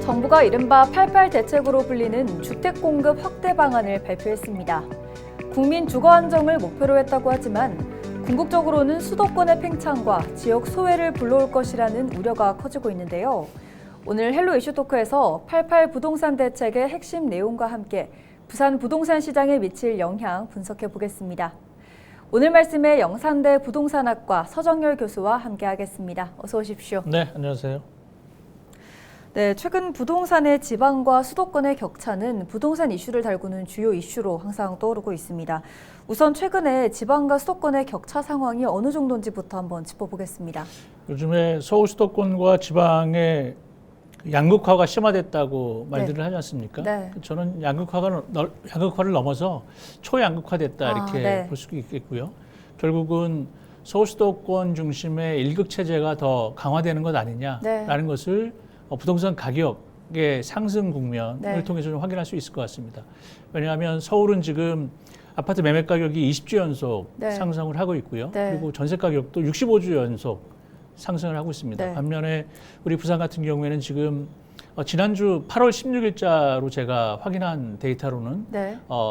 정부가 이른바 88 대책으로 불리는 주택 공급 확대 방안을 발표했습니다. 국민 주거 안정을 목표로 했다고 하지만 궁극적으로는 수도권의 팽창과 지역 소외를 불러올 것이라는 우려가 커지고 있는데요. 오늘 헬로 이슈 토크에서 88 부동산 대책의 핵심 내용과 함께 부산 부동산 시장에 미칠 영향 분석해 보겠습니다. 오늘 말씀에 영산대 부동산학과 서정열 교수와 함께하겠습니다. 어서 오십시오. 네, 안녕하세요. 네, 최근 부동산의 지방과 수도권의 격차는 부동산 이슈를 달구는 주요 이슈로 항상 떠오르고 있습니다. 우선 최근에 지방과 수도권의 격차 상황이 어느 정도인지부터 한번 짚어보겠습니다. 요즘에 서울 수도권과 지방의 양극화가 심화됐다고 말들을 하지 않습니까? 네. 저는 양극화를 넘어서 초양극화됐다 이렇게 볼 수 있겠고요. 결국은 서울 수도권 중심의 일극 체제가 더 강화되는 것 아니냐라는 것을 부동산 가격의 상승 국면을 통해서 좀 확인할 수 있을 것 같습니다. 왜냐하면 서울은 지금 아파트 매매 가격이 20주 연속 상승을 하고 있고요. 그리고 전세 가격도 65주 연속 상승을 하고 있습니다. 반면에 우리 부산 같은 경우에는 지금 지난주 8월 16일자로 제가 확인한 데이터로는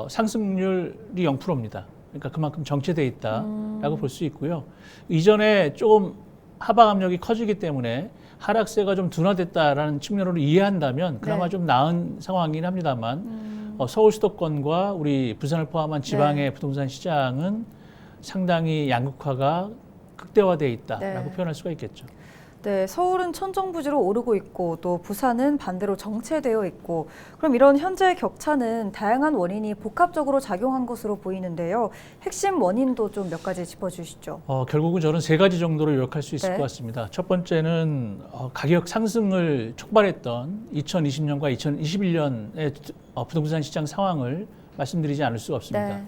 상승률이 0%입니다. 그러니까 그만큼 정체돼 있다라고 볼 수 있고요. 이전에 조금 하방 압력이 커지기 때문에 하락세가 좀 둔화됐다라는 측면으로 이해한다면 그나마 좀 나은 상황이긴 합니다만 서울 수도권과 우리 부산을 포함한 지방의 부동산 시장은 상당히 양극화가 극대화되어 있다라고 표현할 수가 있겠죠. 네, 서울은 천정부지로 오르고 있고 또 부산은 반대로 정체되어 있고 그럼 이런 현재 격차는 다양한 원인이 복합적으로 작용한 것으로 보이는데요. 핵심 원인도 좀 몇 가지 짚어주시죠. 결국은 저는 세 가지 정도로 요약할 수 있을 것 같습니다. 첫 번째는 가격 상승을 촉발했던 2020년과 2021년의 부동산 시장 상황을 말씀드리지 않을 수가 없습니다.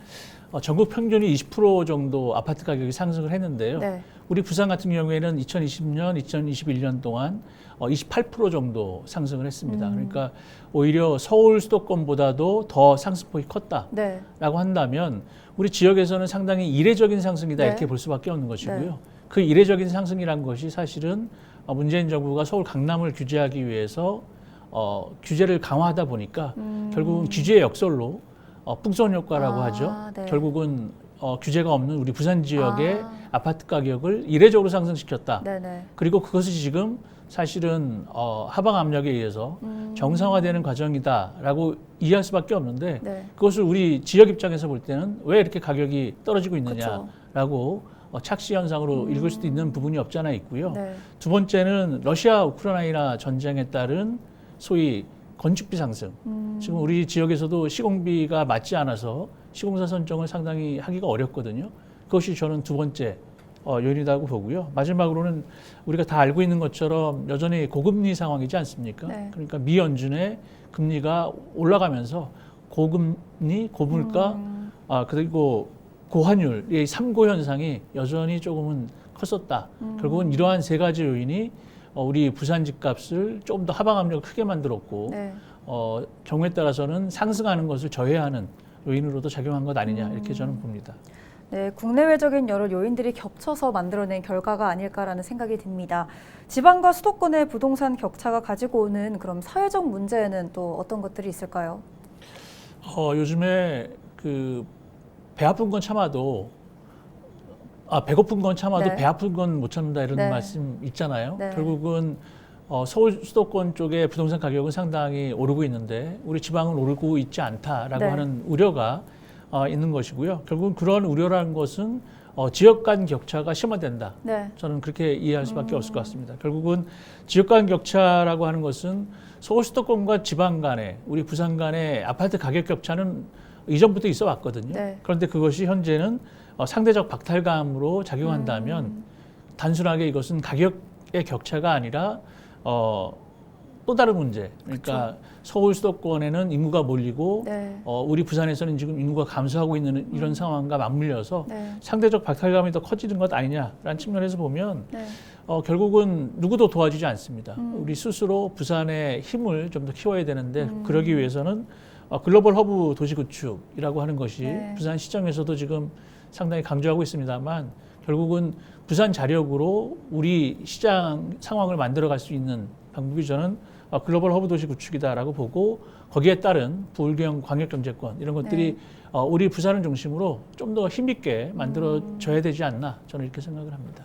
전국 평균이 20% 정도 아파트 가격이 상승을 했는데요. 우리 부산 같은 경우에는 2020년, 2021년 동안 28% 정도 상승을 했습니다. 그러니까 오히려 서울 수도권보다도 더 상승폭이 컸다라고 한다면 우리 지역에서는 상당히 이례적인 상승이다 이렇게 볼 수밖에 없는 것이고요. 그 이례적인 상승이란 것이 사실은 문재인 정부가 서울 강남을 규제하기 위해서 규제를 강화하다 보니까 결국은 규제의 역설로 풍선 효과라고 하죠. 결국은 규제가 없는 우리 부산 지역의 아파트 가격을 이례적으로 상승시켰다. 그리고 그것이 지금 사실은 하방 압력에 의해서 정상화되는 과정이다라고 이해할 수밖에 없는데 그것을 우리 지역 입장에서 볼 때는 왜 이렇게 가격이 떨어지고 있느냐라고 착시 현상으로 읽을 수도 있는 부분이 없지 않아 있고요. 두 번째는 러시아 우크라이나 전쟁에 따른 소위 건축비 상승. 지금 우리 지역에서도 시공비가 맞지 않아서 시공사 선정을 상당히 하기가 어렵거든요. 그것이 저는 두 번째 요인이라고 보고요. 마지막으로는 우리가 다 알고 있는 것처럼 여전히 고금리 상황이지 않습니까? 그러니까 미연준의 금리가 올라가면서 고금리, 고물가, 그리고 고환율, 이 3고 현상이 여전히 조금은 컸었다. 결국은 이러한 세 가지 요인이 우리 부산 집값을 조금 더 하방 압력을 크게 만들었고 경우에 따라서는 상승하는 것을 저해하는 요인으로도 작용한 것 아니냐 이렇게 저는 봅니다. 네, 국내외적인 여러 요인들이 겹쳐서 만들어낸 결과가 아닐까라는 생각이 듭니다. 지방과 수도권의 부동산 격차가 가지고 오는 그럼 사회적 문제에는 또 어떤 것들이 있을까요? 요즘에 그 배 아픈 건 참아도 배고픈 건 참아도 배 아픈 건 못 참는다 이런 말씀 있잖아요. 결국은 서울 수도권 쪽의 부동산 가격은 상당히 오르고 있는데 우리 지방은 오르고 있지 않다라고 하는 우려가 있는 것이고요. 결국은 그런 우려라는 것은 지역 간 격차가 심화된다. 저는 그렇게 이해할 수밖에 없을 것 같습니다. 결국은 지역 간 격차라고 하는 것은 서울 수도권과 지방 간의 우리 부산 간의 아파트 가격 격차는 이전부터 있어 왔거든요. 그런데 그것이 현재는 상대적 박탈감으로 작용한다면 단순하게 이것은 가격의 격차가 아니라 또 다른 문제. 그러니까 서울 수도권에는 인구가 몰리고 우리 부산에서는 지금 인구가 감소하고 있는 이런 상황과 맞물려서 상대적 박탈감이 더 커지는 것 아니냐라는 측면에서 보면 결국은 누구도 도와주지 않습니다. 우리 스스로 부산의 힘을 좀 더 키워야 되는데 그러기 위해서는 글로벌 허브 도시 구축이라고 하는 것이 부산 시정에서도 지금 상당히 강조하고 있습니다만 결국은 부산 자력으로 우리 시장 상황을 만들어갈 수 있는 방법이 저는 글로벌 허브 도시 구축이다라고 보고 거기에 따른 부울경 광역경제권 이런 것들이 우리 부산을 중심으로 좀 더 힘있게 만들어져야 되지 않나 저는 이렇게 생각을 합니다.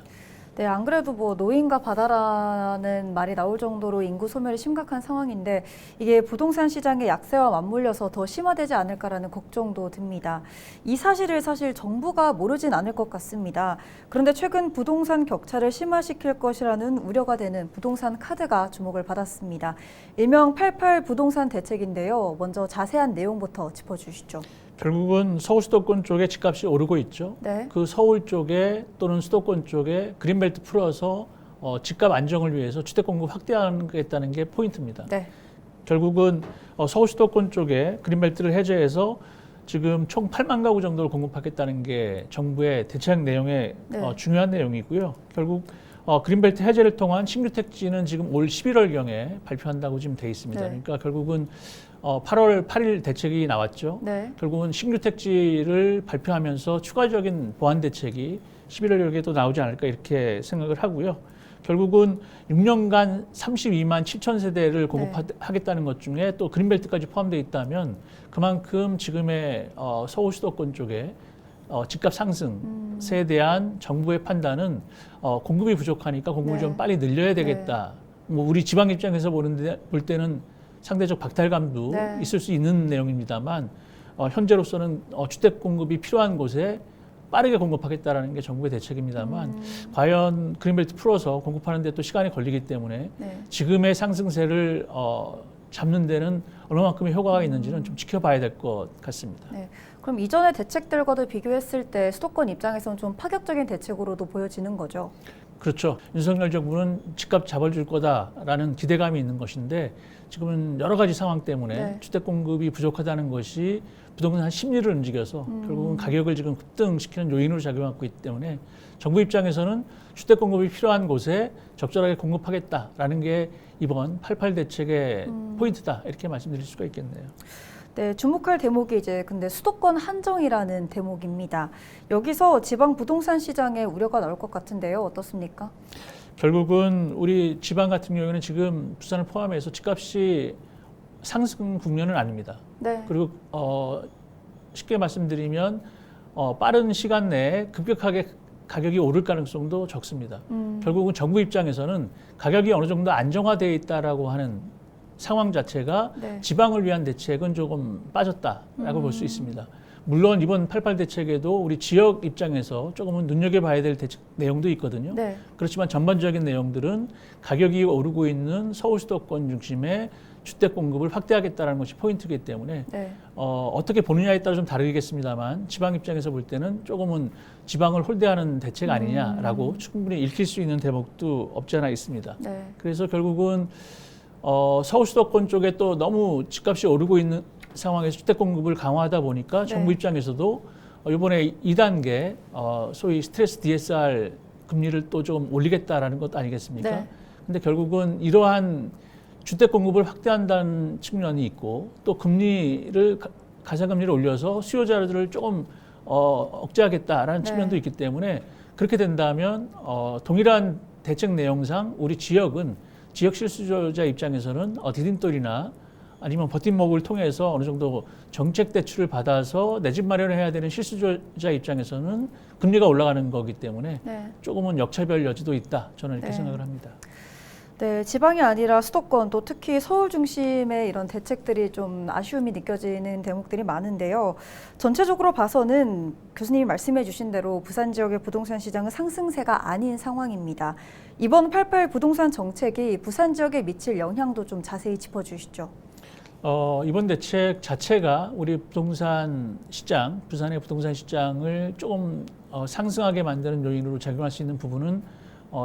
네, 안 그래도 뭐 노인과 바다라는 말이 나올 정도로 인구 소멸이 심각한 상황인데 이게 부동산 시장의 약세와 맞물려서 더 심화되지 않을까라는 걱정도 듭니다. 이 사실을 사실 정부가 모르진 않을 것 같습니다. 그런데 최근 부동산 격차를 심화시킬 것이라는 우려가 되는 부동산 카드가 주목을 받았습니다. 일명 88 부동산 대책인데요. 먼저 자세한 내용부터 짚어주시죠. 결국은 서울 수도권 쪽에 집값이 오르고 있죠. 네. 그 서울 쪽에 또는 수도권 쪽에 그린벨트 풀어서 집값 안정을 위해서 주택 공급 확대하겠다는 게 포인트입니다. 네. 결국은 서울 수도권 쪽에 그린벨트를 해제해서 지금 총 8만 가구 정도를 공급하겠다는 게 정부의 대책 내용의 중요한 내용이고요. 결국 그린벨트 해제를 통한 신규 택지는 지금 올 11월경에 발표한다고 지금 돼 있습니다. 네. 그러니까 결국은 8월 8일 대책이 나왔죠. 네. 결국은 신규 택지를 발표하면서 추가적인 보완 대책이 11월경에도 나오지 않을까 이렇게 생각을 하고요. 결국은 6년간 32만 7천 세대를 공급하겠다는 것 중에 또 그린벨트까지 포함되어 있다면 그만큼 지금의 서울 수도권 쪽에 집값 상승세에 대한 정부의 판단은 공급이 부족하니까 공급을 좀 빨리 늘려야 되겠다. 뭐 우리 지방 입장에서 볼 때는 상대적 박탈감도 있을 수 있는 내용입니다만 현재로서는 주택 공급이 필요한 곳에 빠르게 공급하겠다라는 게 정부의 대책입니다만 과연 그린벨트 풀어서 공급하는 데 또 시간이 걸리기 때문에 지금의 상승세를 잡는 데는 얼마만큼의 효과가 있는지는 좀 지켜봐야 될 것 같습니다. 네. 그럼 이전의 대책들과도 비교했을 때 수도권 입장에서는 좀 파격적인 대책으로도 보여지는 거죠? 그렇죠. 윤석열 정부는 집값 잡아줄 거다라는 기대감이 있는 것인데 지금은 여러 가지 상황 때문에 주택 공급이 부족하다는 것이 부동산 심리를 움직여서 결국은 가격을 지금 급등시키는 요인으로 작용하고 있기 때문에 정부 입장에서는 주택 공급이 필요한 곳에 적절하게 공급하겠다라는 게 이번 88 대책의 포인트다 이렇게 말씀드릴 수가 있겠네요. 네, 주목할 대목이 이제 근데 수도권 한정이라는 대목입니다. 여기서 지방 부동산 시장에 우려가 나올 것 같은데요. 어떻습니까? 결국은 우리 지방 같은 경우에는 지금 부산을 포함해서 집값이 상승 국면은 아닙니다. 네. 그리고 쉽게 말씀드리면 빠른 시간 내에 급격하게 가격이 오를 가능성도 적습니다. 결국은 정부 입장에서는 가격이 어느 정도 안정화되어 있다라고 하는 상황 자체가 지방을 위한 대책은 조금 빠졌다라고 볼 수 있습니다. 물론 이번 88 대책에도 우리 지역 입장에서 조금은 눈여겨봐야 될 대책 내용도 있거든요. 그렇지만 전반적인 내용들은 가격이 오르고 있는 서울 수도권 중심의 주택 공급을 확대하겠다는 것이 포인트이기 때문에 어떻게 보느냐에 따라 좀 다르겠습니다만 지방 입장에서 볼 때는 조금은 지방을 홀대하는 대책 아니냐라고 충분히 읽힐 수 있는 대목도 없지 않아 있습니다. 그래서 결국은 서울 수도권 쪽에 또 너무 집값이 오르고 있는 상황에서 주택 공급을 강화하다 보니까 정부 입장에서도 이번에 2단계 소위 스트레스 DSR 금리를 또 좀 올리겠다라는 것 아니겠습니까? 근데 결국은 이러한 주택 공급을 확대한다는 측면이 있고 또 금리를 가상금리를 올려서 수요자들을 조금 억제하겠다라는 측면도 있기 때문에 그렇게 된다면 동일한 대책 내용상 우리 지역은 지역 실수요자 입장에서는 디딤돌이나 아니면 버팀목을 통해서 어느 정도 정책 대출을 받아서 내 집 마련을 해야 되는 실수요자 입장에서는 금리가 올라가는 거기 때문에 조금은 역차별 여지도 있다. 저는 이렇게 생각을 합니다. 네, 지방이 아니라 수도권 또 특히 서울 중심의 이런 대책들이 좀 아쉬움이 느껴지는 대목들이 많은데요. 전체적으로 봐서는 교수님이 말씀해 주신 대로 부산 지역의 부동산 시장은 상승세가 아닌 상황입니다. 이번 88 부동산 정책이 부산 지역에 미칠 영향도 좀 자세히 짚어주시죠. 이번 대책 자체가 우리 부동산 시장, 부산의 부동산 시장을 조금 상승하게 만드는 요인으로 작용할 수 있는 부분은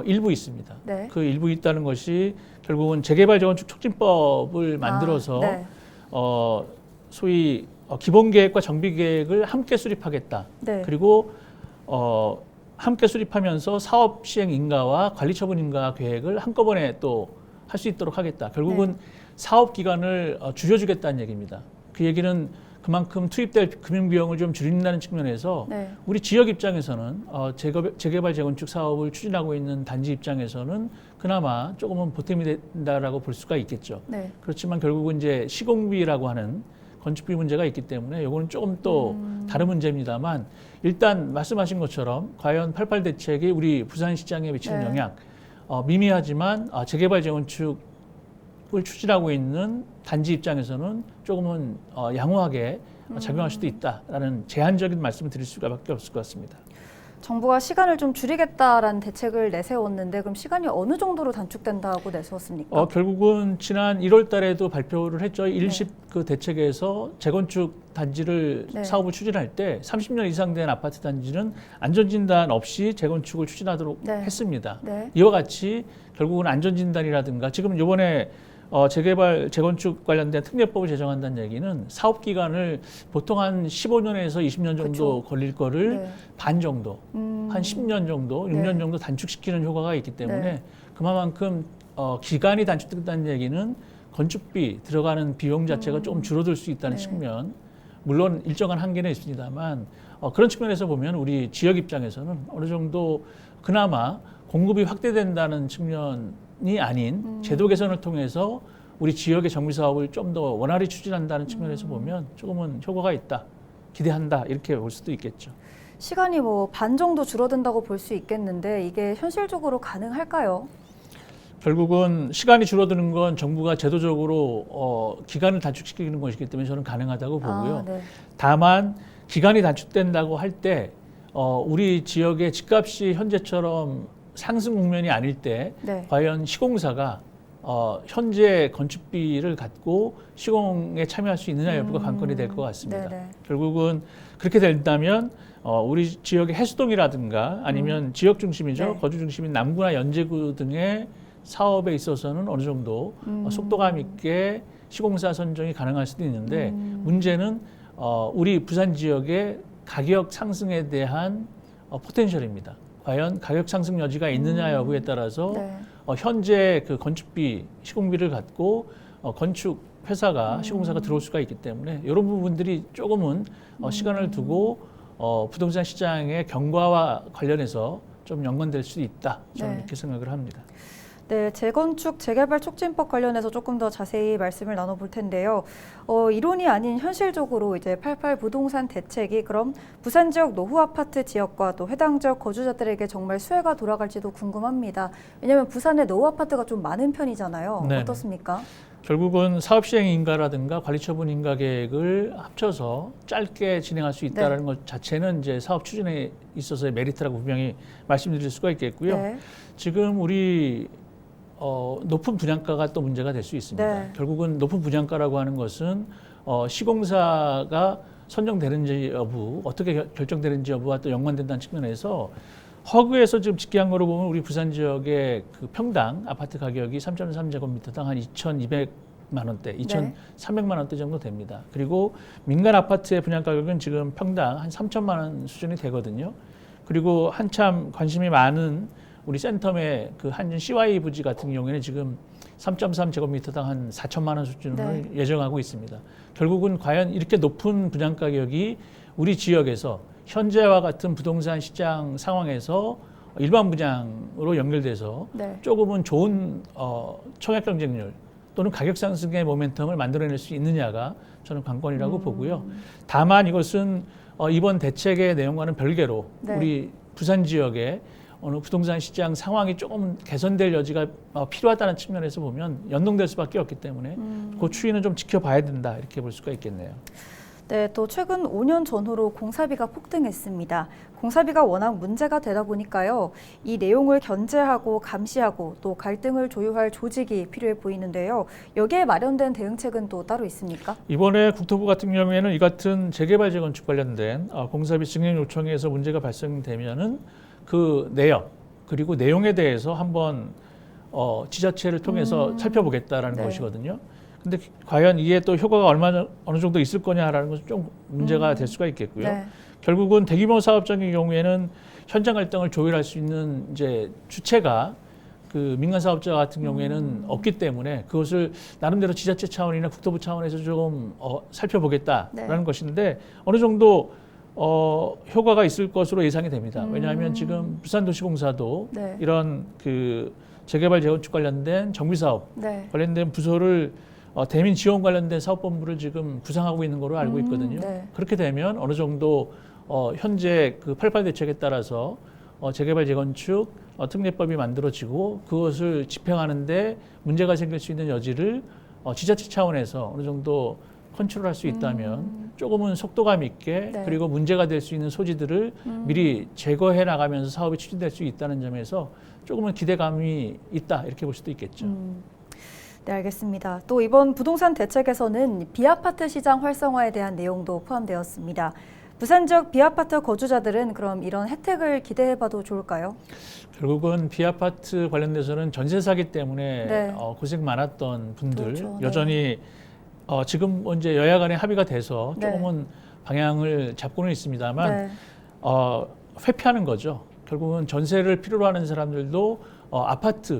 일부 있습니다. 그 일부 있다는 것이 결국은 재개발 재건축 촉진법을 만들어서 소위 기본계획과 정비계획을 함께 수립하겠다. 그리고 함께 수립하면서 사업 시행 인가와 관리 처분 인가 계획을 한꺼번에 또 할 수 있도록 하겠다. 결국은 사업 기간을 줄여주겠다는 얘기입니다. 그 얘기는 그만큼 투입될 금융 비용을 좀 줄인다는 측면에서 네. 우리 지역 입장에서는 재개발 재건축 사업을 추진하고 있는 단지 입장에서는 그나마 조금은 보탬이 된다라고 볼 수가 있겠죠. 네. 그렇지만 결국은 이제 시공비라고 하는 건축비 문제가 있기 때문에 이거는 조금 또 다른 문제입니다만 일단 말씀하신 것처럼 과연 88 대책이 우리 부산시장에 미치는 네. 영향 미미하지만 재개발 재건축 을 추진하고 있는 단지 입장에서는 조금은 양호하게 작용할 수도 있다라는 제한적인 말씀을 드릴 수밖에 없을 것 같습니다. 정부가 시간을 좀 줄이겠다라는 대책을 내세웠는데 그럼 시간이 어느 정도로 단축된다고 내세웠습니까? 결국은 지난 1월 달에도 발표를 했죠. 일십 그 대책에서 재건축 단지를 네. 사업을 추진할 때 30년 이상 된 아파트 단지는 안전진단 없이 재건축을 추진하도록 네. 했습니다. 네. 이와 같이 결국은 안전진단이라든가 지금 이번에 재개발, 재건축 관련된 특례법을 제정한다는 얘기는 사업 기간을 보통 한 15년에서 20년 정도 그렇죠. 걸릴 거를 네. 반 정도, 한 10년 정도, 6년 네. 정도 단축시키는 효과가 있기 때문에 네. 그만큼 기간이 단축된다는 얘기는 건축비 들어가는 비용 자체가 조금 줄어들 수 있다는 네. 측면, 물론 일정한 한계는 있습니다만 그런 측면에서 보면 우리 지역 입장에서는 어느 정도 그나마 공급이 확대된다는 측면이 아닌 제도 개선을 통해서 우리 지역의 정비 사업을 좀 더 원활히 추진한다는 측면에서 보면 조금은 효과가 있다, 기대한다 이렇게 볼 수도 있겠죠. 시간이 뭐 반 정도 줄어든다고 볼 수 있겠는데 이게 현실적으로 가능할까요? 결국은 시간이 줄어드는 건 정부가 제도적으로 기간을 단축시키는 것이기 때문에 저는 가능하다고 보고요. 네. 다만 기간이 단축된다고 할 때 우리 지역의 집값이 현재처럼 상승 국면이 아닐 때 네. 과연 시공사가 현재 건축비를 갖고 시공에 참여할 수 있느냐 여부가 관건이 될 것 같습니다. 네네. 결국은 그렇게 된다면 우리 지역의 해수동이라든가 아니면 지역 중심이죠. 네. 거주 중심인 남구나 연제구 등의 사업에 있어서는 어느 정도 속도감 있게 시공사 선정이 가능할 수도 있는데 문제는 우리 부산 지역의 가격 상승에 대한 포텐셜입니다. 과연 가격 상승 여지가 있느냐 여부에 따라서 네. 현재 그 건축비, 시공비를 갖고 건축 회사가 시공사가 들어올 수가 있기 때문에 이런 부분들이 조금은 시간을 두고 부동산 시장의 경과와 관련해서 좀 연관될 수도 있다. 저는 네. 이렇게 생각을 합니다. 네, 재건축, 재개발 촉진법 관련해서 조금 더 자세히 말씀을 나눠볼 텐데요. 이론이 아닌 현실적으로 이제 88 부동산 대책이 그럼 부산 지역 노후 아파트 지역과 또 해당 지역 거주자들에게 정말 수혜가 돌아갈지도 궁금합니다. 왜냐하면 부산에 노후 아파트가 좀 많은 편이잖아요. 네네. 어떻습니까? 결국은 사업 시행 인가라든가 관리 처분 인가 계획을 합쳐서 짧게 진행할 수 있다는 것 자체는 이제 사업 추진에 있어서의 메리트라고 분명히 말씀드릴 수가 있겠고요. 네. 지금 우리 높은 분양가가 또 문제가 될 수 있습니다. 네. 결국은 높은 분양가라고 하는 것은 시공사가 선정되는지 여부, 어떻게 결정되는지 여부와 또 연관된다는 측면에서 허그에서 지금 집계한 거로 보면 우리 부산 지역의 그 평당 아파트 가격이 3.3제곱미터당 한 2,200만 원대, 2,300만 원대 정도 됩니다. 그리고 민간 아파트의 분양 가격은 지금 평당 한 3천만 원 수준이 되거든요. 그리고 한참 관심이 많은 우리 센텀의 그 한진 CY 부지 같은 경우에는 지금 3.3제곱미터당 한 4천만 원 수준을 예정하고 있습니다. 결국은 과연 이렇게 높은 분양 가격이 우리 지역에서 현재와 같은 부동산 시장 상황에서 일반 분양으로 연결돼서 조금은 좋은 청약 경쟁률 또는 가격 상승의 모멘텀을 만들어낼 수 있느냐가 저는 관건이라고 보고요. 다만 이것은 이번 대책의 내용과는 별개로 우리 부산 지역의 어느 부동산 시장 상황이 조금 개선될 여지가 필요하다는 측면에서 보면 연동될 수밖에 없기 때문에 그 추이는 좀 지켜봐야 된다 이렇게 볼 수가 있겠네요. 네, 또 최근 5년 전후로 공사비가 폭등했습니다. 공사비가 워낙 문제가 되다 보니까요. 이 내용을 견제하고 감시하고 또 갈등을 조율할 조직이 필요해 보이는데요. 여기에 마련된 대응책은 또 따로 있습니까? 이번에 국토부 같은 경우에는 이 같은 재개발 재건축 관련된 공사비 증액 요청에서 문제가 발생되면은 그 내역 그리고 내용에 대해서 한번 지자체를 통해서 살펴보겠다라는 것이거든요. 근데 과연 이게 또 효과가 어느 정도 있을 거냐라는 것은 좀 문제가 될 수가 있겠고요. 결국은 대규모 사업장의 경우에는 현장 갈등을 조율할 수 있는 이제 주체가 그 민간 사업자 같은 경우에는 없기 때문에 그것을 나름대로 지자체 차원이나 국토부 차원에서 조금 살펴보겠다라는 네. 것인데 어느 정도 효과가 있을 것으로 예상이 됩니다. 왜냐하면 지금 부산도시공사도 네. 이런 그 재개발 재건축 관련된 정비 사업 네. 관련된 부서를 대민 지원 관련된 사업본부를 지금 구상하고 있는 걸로 알고 있거든요. 네. 그렇게 되면 어느 정도 현재 그 88 대책에 따라서 재개발 재건축 특례법이 만들어지고 그것을 집행하는데 문제가 생길 수 있는 여지를 지자체 차원에서 어느 정도 컨트롤할 수 있다면 조금은 속도감 있게 네. 그리고 문제가 될 수 있는 소지들을 미리 제거해 나가면서 사업이 추진될 수 있다는 점에서 조금은 기대감이 있다 이렇게 볼 수도 있겠죠. 네, 알겠습니다. 또 이번 부동산 대책에서는 비아파트 시장 활성화에 대한 내용도 포함되었습니다. 부산 지역 비아파트 거주자들은 그럼 이런 혜택을 기대해봐도 좋을까요? 결국은 비아파트 관련돼서는 전세 사기 때문에 네. 고생 많았던 분들 그렇죠. 네. 여전히 지금 이제 여야 간에 합의가 돼서 네. 조금은 방향을 잡고는 있습니다만 네. 회피하는 거죠. 결국은 전세를 필요로 하는 사람들도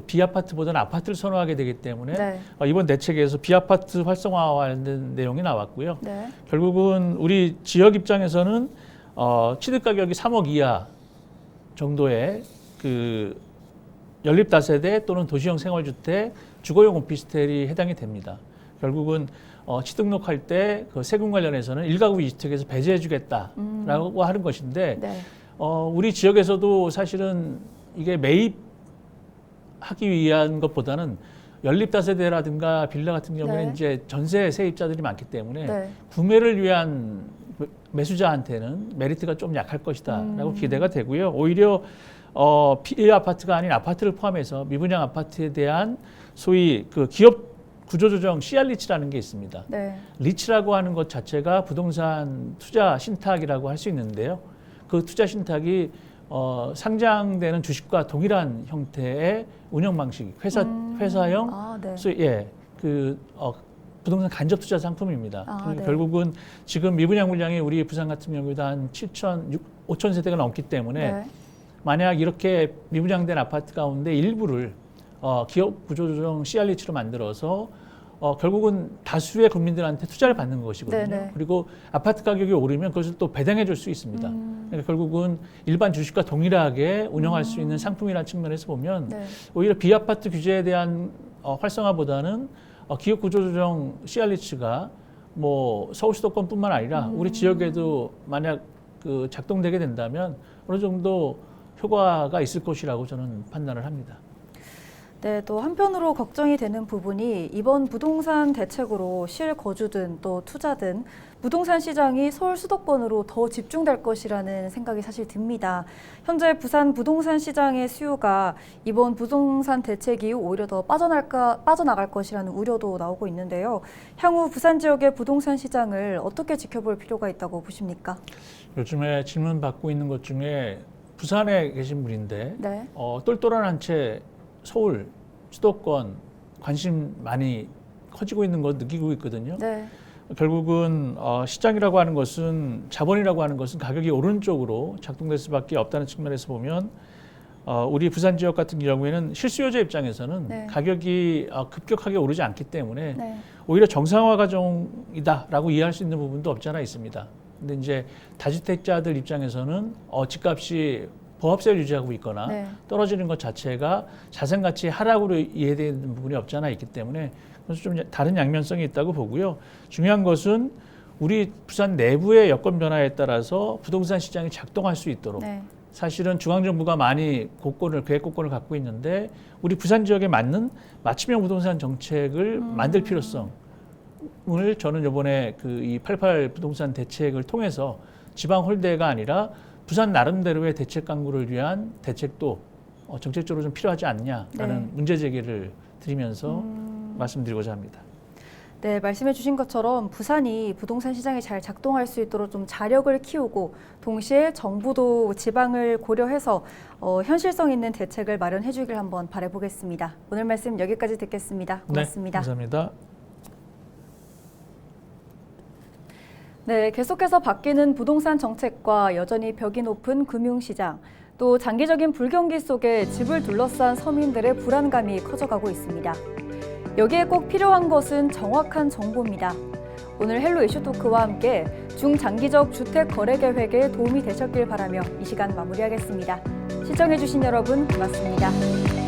비아파트보다는 아파트를 선호하게 되기 때문에 네. 이번 대책에서 비아파트 활성화와 관련된 내용이 나왔고요. 네. 결국은 우리 지역 입장에서는 취득 가격이 3억 이하 정도의 그 연립 다세대 또는 도시형 생활주택, 주거용 오피스텔이 해당이 됩니다. 결국은 취등록할 때 그 세금 관련해서는 1가구 2주택에서 배제해주겠다라고 하는 것인데 네. 우리 지역에서도 사실은 이게 매입하기 위한 것보다는 연립 다세대라든가 빌라 같은 경우에는 네. 이제 전세 세입자들이 많기 때문에 네. 구매를 위한 매수자한테는 메리트가 좀 약할 것이다라고 기대가 되고요. 오히려 비아파트가 아닌 아파트를 포함해서 미분양 아파트에 대한 소위 그 기업 구조조정 CR리츠라는 게 있습니다. 네. 리츠라고 하는 것 자체가 부동산 투자 신탁이라고 할 수 있는데요. 그 투자 신탁이 상장되는 주식과 동일한 형태의 운영 방식, 회사형 네. 부동산 간접 투자 상품입니다. 네. 결국은 지금 미분양 물량이 우리 부산 같은 경우에도 한 5천 세대가 넘기 때문에 네. 만약 이렇게 미분양된 아파트 가운데 일부를 기업 구조조정 CR리츠로 만들어서 결국은 다수의 국민들한테 투자를 받는 것이거든요. 네네. 그리고 아파트 가격이 오르면 그것을 또 배당해 줄 수 있습니다. 그러니까 결국은 일반 주식과 동일하게 운영할 수 있는 상품이라는 측면에서 보면 네. 오히려 비아파트 규제에 대한 활성화보다는 기업 구조조정 CR리츠가 뭐 서울 수도권뿐만 아니라 우리 지역에도 만약 그 작동되게 된다면 어느 정도 효과가 있을 것이라고 저는 판단을 합니다. 네, 또 한편으로 걱정이 되는 부분이 이번 부동산 대책으로 실거주든 또 투자든 부동산 시장이 서울 수도권으로 더 집중될 것이라는 생각이 사실 듭니다. 현재 부산 부동산 시장의 수요가 이번 부동산 대책 이후 오히려 더 빠져나갈 것이라는 우려도 나오고 있는데요. 향후 부산 지역의 부동산 시장을 어떻게 지켜볼 필요가 있다고 보십니까? 요즘에 질문 받고 있는 것 중에 부산에 계신 분인데 네. 똘똘한 한 채 서울 수도권 관심 많이 커지고 있는 것 느끼고 있거든요. 네. 결국은 시장이라고 하는 것은 자본이라고 하는 것은 가격이 오른쪽으로 작동될 수밖에 없다는 측면에서 보면 우리 부산 지역 같은 경우에는 실수요자 입장에서는 네. 가격이 급격하게 오르지 않기 때문에 네. 오히려 정상화 과정이다라고 이해할 수 있는 부분도 없지 않아 있습니다. 근데 이제 다주택자들 입장에서는 집값이 보합세를 유지하고 있거나 네. 떨어지는 것 자체가 자산 가치 하락으로 이해되는 부분이 없지 않아 있기 때문에 그래서 좀 다른 양면성이 있다고 보고요. 중요한 것은 우리 부산 내부의 여건 변화에 따라서 부동산 시장이 작동할 수 있도록 네. 사실은 중앙정부가 많이 계획 곡권을 갖고 있는데 우리 부산 지역에 맞는 맞춤형 부동산 정책을 만들 필요성을 저는 이번에 이 88 부동산 대책을 통해서 지방 홀대가 아니라 부산 나름대로의 대책 강구를 위한 대책도 정책적으로 좀 필요하지 않냐라는 네. 문제 제기를 드리면서 말씀드리고자 합니다. 네, 말씀해 주신 것처럼 부산이 부동산 시장이 잘 작동할 수 있도록 좀 자력을 키우고 동시에 정부도 지방을 고려해서 현실성 있는 대책을 마련해 주길 한번 바라보겠습니다. 오늘 말씀 여기까지 듣겠습니다. 고맙습니다. 네, 감사합니다. 네, 계속해서 바뀌는 부동산 정책과 여전히 벽이 높은 금융시장, 또 장기적인 불경기 속에 집을 둘러싼 서민들의 불안감이 커져가고 있습니다. 여기에 꼭 필요한 것은 정확한 정보입니다. 오늘 헬로 이슈 토크와 함께 중장기적 주택 거래 계획에 도움이 되셨길 바라며 이 시간 마무리하겠습니다. 시청해주신 여러분 고맙습니다.